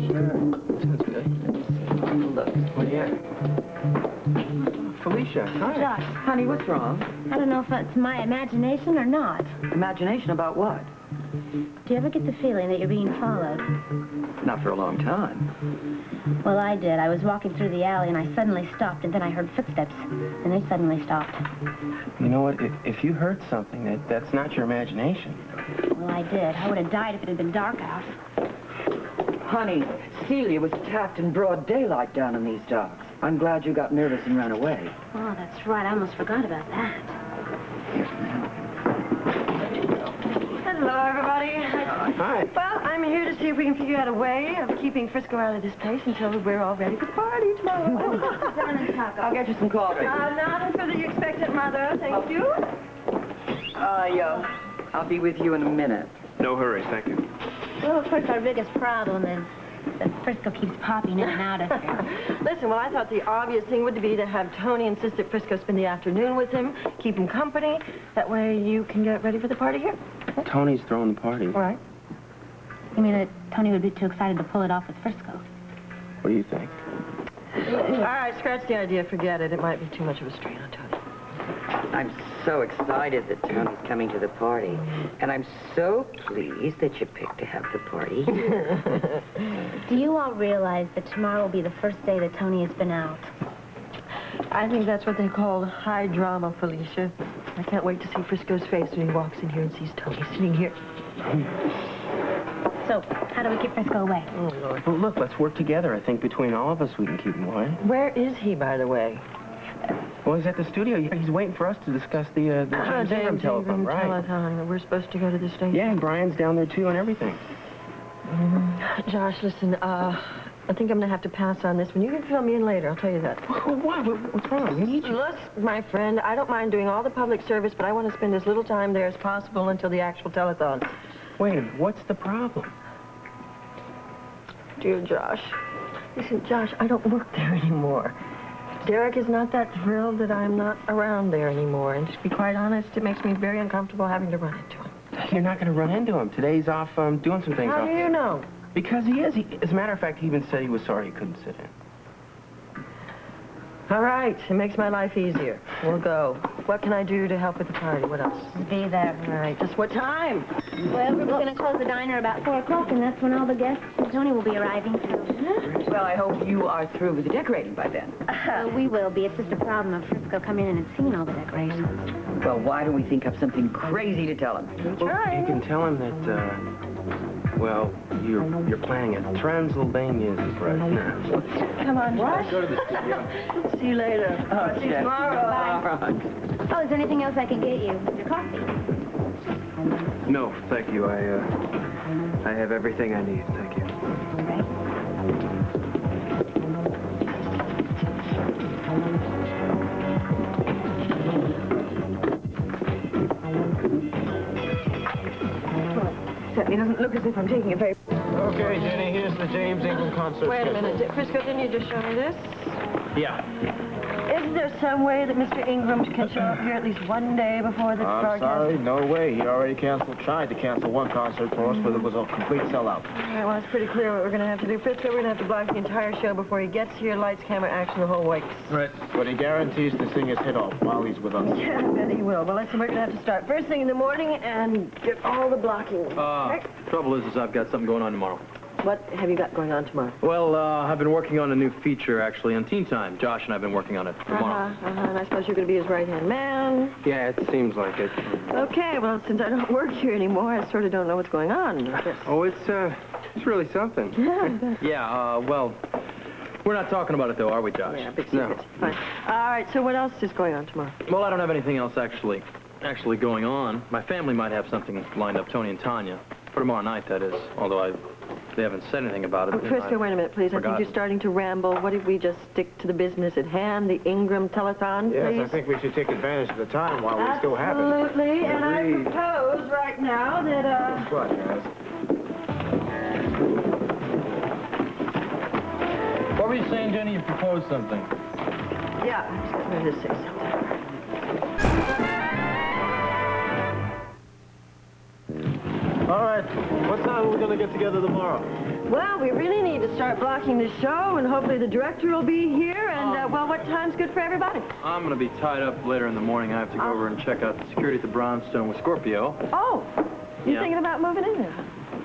Sounds good. Look. What, yeah. Felicia, hi. Josh. Honey, what's wrong? I don't know if it's my imagination or not. Imagination about what? Do you ever get the feeling that you're being followed? Not for a long time. Well, I did. I was walking through the alley, and I suddenly stopped, and then I heard footsteps, and they suddenly stopped. You know what? If you heard something, that's not your imagination. Well, I did. I would have died if it had been dark out. Honey, Celia was attacked in broad daylight down in these docks. I'm glad you got nervous and ran away. Oh, that's right. I almost forgot about that. Here's now. Hello, everybody. Hi. Well, I'm here to see if we can figure out a way of keeping Frisco out of this place until we're all ready for the party tomorrow. I'll get you some coffee. Not until you expect it, Mother. Thank you. I'll be with you in a minute. No hurry, thank you. Well, of course, our biggest problem is that Frisco keeps popping in and out of here. Listen, well, I thought the obvious thing would be to have Tony insist that Frisco spend the afternoon with him, keep him company. That way you can get ready for the party here. Tony's throwing the party. All right. You mean that Tony would be too excited to pull it off with Frisco? What do you think? All right, scratch the idea. Forget it. It might be too much of a strain on Tony. I'm so excited that Tony's coming to the party. And I'm so pleased that you picked to have the party. Do you all realize that tomorrow will be the first day that Tony has been out? I think that's what they call high drama, Felicia. I can't wait to see Frisco's face when he walks in here and sees Tony sitting here. So, how do we keep Frisco away? Oh, Lord. Well, look, let's work together. I think between all of us we can keep him away. Where is he, by the way? Well, he's at the studio. He's waiting for us to discuss the James Ingram telethon, right? Telethon. We're supposed to go to the station. Yeah, and Brian's down there, too, and everything. Josh, listen, I think I'm going to have to pass on this one. You can fill me in later, I'll tell you that. Why? What's wrong? We need you. Look, my friend, I don't mind doing all the public service, but I want to spend as little time there as possible until the actual telethon. Wait a minute. What's the problem? Dear Josh. Listen, Josh, I don't work there anymore. Derek is not that thrilled that I'm not around there anymore. And to be quite honest, it makes me very uncomfortable having to run into him. You're not going to run into him. Today he's off doing some things. How do you know? Because he is. As a matter of fact, he even said he was sorry he couldn't sit in. All right, it makes my life easier. We'll go. What can I do to help with the party? What else? Be there. All right, just what time? Well, we're going to close the diner about 4 o'clock, and that's when all the guests and Tony will be arriving. Well, I hope you are through with the decorating by then. We will be. It's just a problem of Frisco coming in and seeing all the decorations. Well, why don't we think up something crazy to tell him? Well, you can tell him that, well, you're planning a Transylvania right now. Come on, Josh. Go to the studio. See you later. See you tomorrow. Bye. Oh, is there anything else I can get you? Your coffee? No, thank you. I have everything I need. Thank you. All right. It doesn't look as if I'm taking a very... Okay, Jenny, here's the James Ingram concert. Wait a minute. Frisco, didn't you just show me this? Yeah. Isn't there some way that Mr. Ingram can show up here at least one day before the I'm broadcast? sorry, no way. He already tried to cancel one concert for us, but it was a complete sellout. All right, well, it's pretty clear what we're going to have to do. Frisco, we're going to have to block the entire show before he gets here. Lights, camera, action, the whole works. Right. But he guarantees to sing his hit off while he's with us. Yeah, I bet he will. Well, listen, we're going to have to start first thing in the morning and get all the blocking. Right? Trouble is I've got something going on tomorrow. What have you got going on tomorrow? Well, I've been working on a new feature, actually, on Teen Time. Josh and I have been working on it tomorrow. And I suppose you're going to be his right-hand man. Yeah, it seems like it. Okay, well, since I don't work here anymore, I sort of don't know what's going on. Oh, it's really something. Yeah, I bet. Yeah, well, we're not talking about it, though, are we, Josh? Yeah, big No. secret. Fine. All right, so what else is going on tomorrow? Well, I don't have anything else actually going on. My family might have something lined up, Tony and Tania. For tomorrow night, that is. Although they haven't said anything about it. Frisco, wait a minute, please. I think you're starting to ramble. What if we just stick to the business at hand, the Ingram telethon, Yes, please? I think we should take advantage of the time while we still have it. Absolutely, and I Agreed. propose right now that, What, guys? What were you saying, Jenny? You proposed something. yeah, I was going to say something. All right, right. What time are we going to get together tomorrow? Well, we really need to start blocking the show, and hopefully the director will be here. And, well, what time's good for everybody? I'm going to be tied up later in the morning. I have to go over and check out the security at the brownstone with Scorpio. Oh, you Yeah. thinking about moving in there?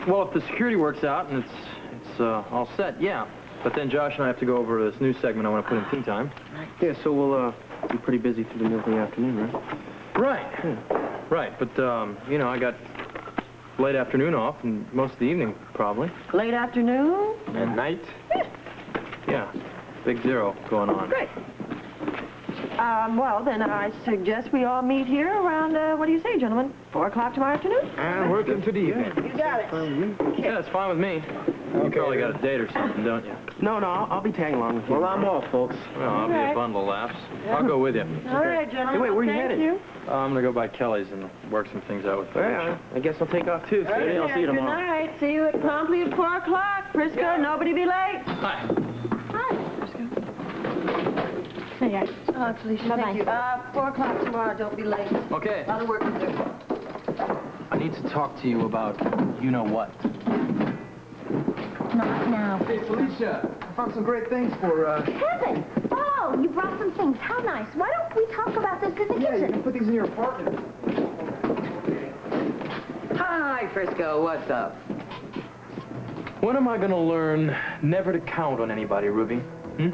Well, if the security works out and it's all set, yeah. But then Josh and I have to go over this new segment I want to put in teen time. Yeah, so we'll be pretty busy through the middle of the afternoon, right? Right. Right, but, you know, I got late afternoon off and most of the evening, probably. Late afternoon? And night? Yeah. Big zero going on. Great. Well, then I suggest we all meet here around, what do you say, gentlemen? 4 o'clock tomorrow afternoon? And work into the evening. You got it. Yeah, it's fine with me. You probably got a date or something, don't you? No, I'll be tagging along with you. Well, I'm off, folks. Well, I'll be a bundle of laughs. I'll go with you. All right, gentlemen. Hey, wait, where are you Thank headed? you. I'm going to go by Kelly's and work some things out with Felicia. Well, I guess I'll take off, too. So I'll see you Good tomorrow. night. See you at promptly at 4 o'clock. Frisco, nobody be late. Hi. Hey, guys. Felicia, Bye-bye. thank you. 4 o'clock tomorrow. Don't be late. Okay. A lot of work to do. I need to talk to you about you-know-what. Not now. Hey, Felicia, I found some great things for, Kevin! Oh, you brought some things. How nice. Why don't we talk about this in the Yeah, you kitchen? can put these in your apartment. Hi, Frisco. What's up? When am I going to learn never to count on anybody, Ruby? Hmm?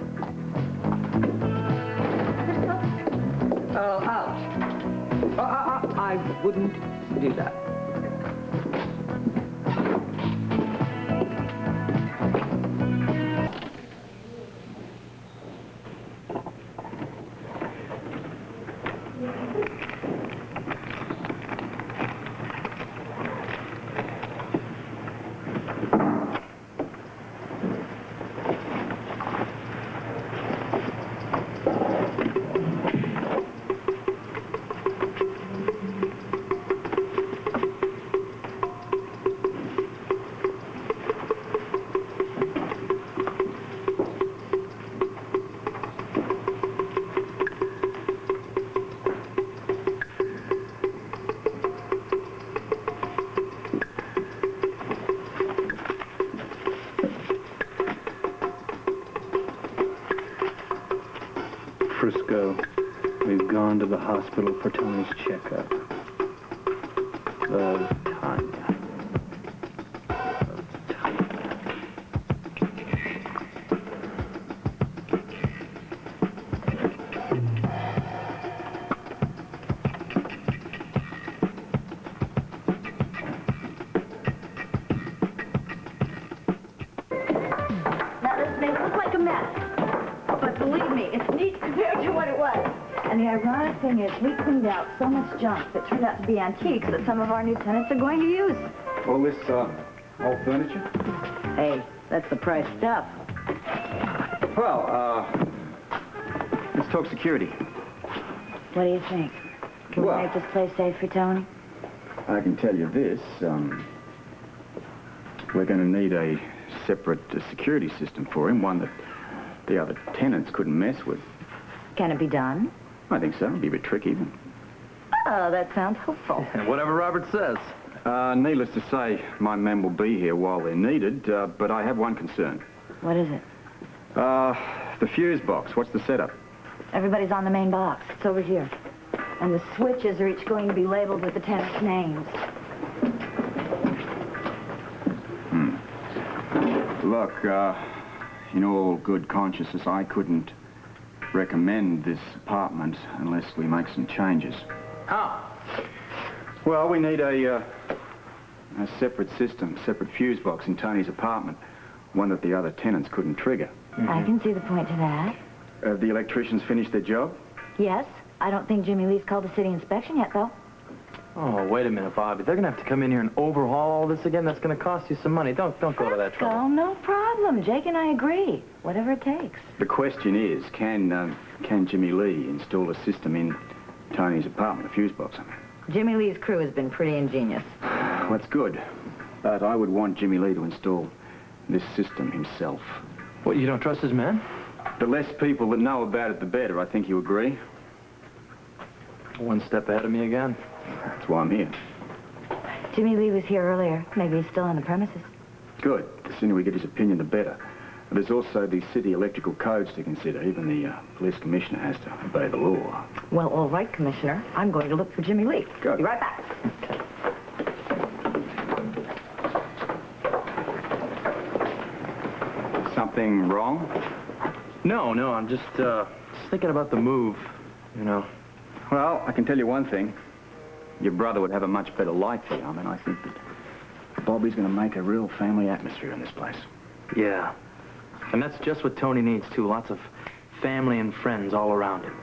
Oh, ouch. I wouldn't do that. Frisco, we've gone to the hospital for Tony's checkup. Tanya. Now, this may look like a mess, but believe me, it's neat compared to what it was. And the ironic thing is, we cleaned out so much junk that turned out to be antiques that some of our new tenants are going to use. All this, old furniture? Hey, that's the price stuff. Well, let's talk security. What do you think? Can Well- we make this place safe for Tony? I can tell you this, we're going to need a separate security system for him, one that the other tenants couldn't mess with. Can it be done? I think so. It'll be a bit tricky, but... Oh, that sounds hopeful. Whatever Robert says. Needless to say, my men will be here while they're needed, but I have one concern. What is it? The fuse box. What's the setup? Everybody's on the main box. It's over here. And the switches are each going to be labeled with the tenants' names. Look, in all good consciousness, I couldn't recommend this apartment unless we make some changes. How? Well, we need a separate system, separate fuse box in Tony's apartment, one that the other tenants couldn't trigger. I can see the point to that. Have the electricians finished their job? Yes. I don't think Jimmy Lee's called the city inspection yet, though. Oh, wait a minute, Bobby. They're going to have to come in here and overhaul all this again. That's going to cost you some money. Don't go to that trouble. Oh, no problem. Jake and I agree. Whatever it takes. The question is, can Jimmy Lee install a system in Tony's apartment, a fuse box? Jimmy Lee's crew has been pretty ingenious. Well, that's good. But I would want Jimmy Lee to install this system himself. What, you don't trust his men? The less people that know about it, the better. I think you agree? One step ahead of me again. That's why I'm here. Jimmy Lee was here earlier. Maybe he's still on the premises. Good. The sooner we get his opinion, the better. But there's also the city electrical codes to consider. Even the police commissioner has to obey the law. Well, all right, Commissioner. I'm going to look for Jimmy Lee. Go. Be right back. Something wrong? No, I'm just thinking about the move, you know. Well, I can tell you one thing. Your brother would have a much better life here. I mean, I think that Bobby's going to make a real family atmosphere in this place. Yeah. And that's just what Tony needs, too. Lots of family and friends all around him.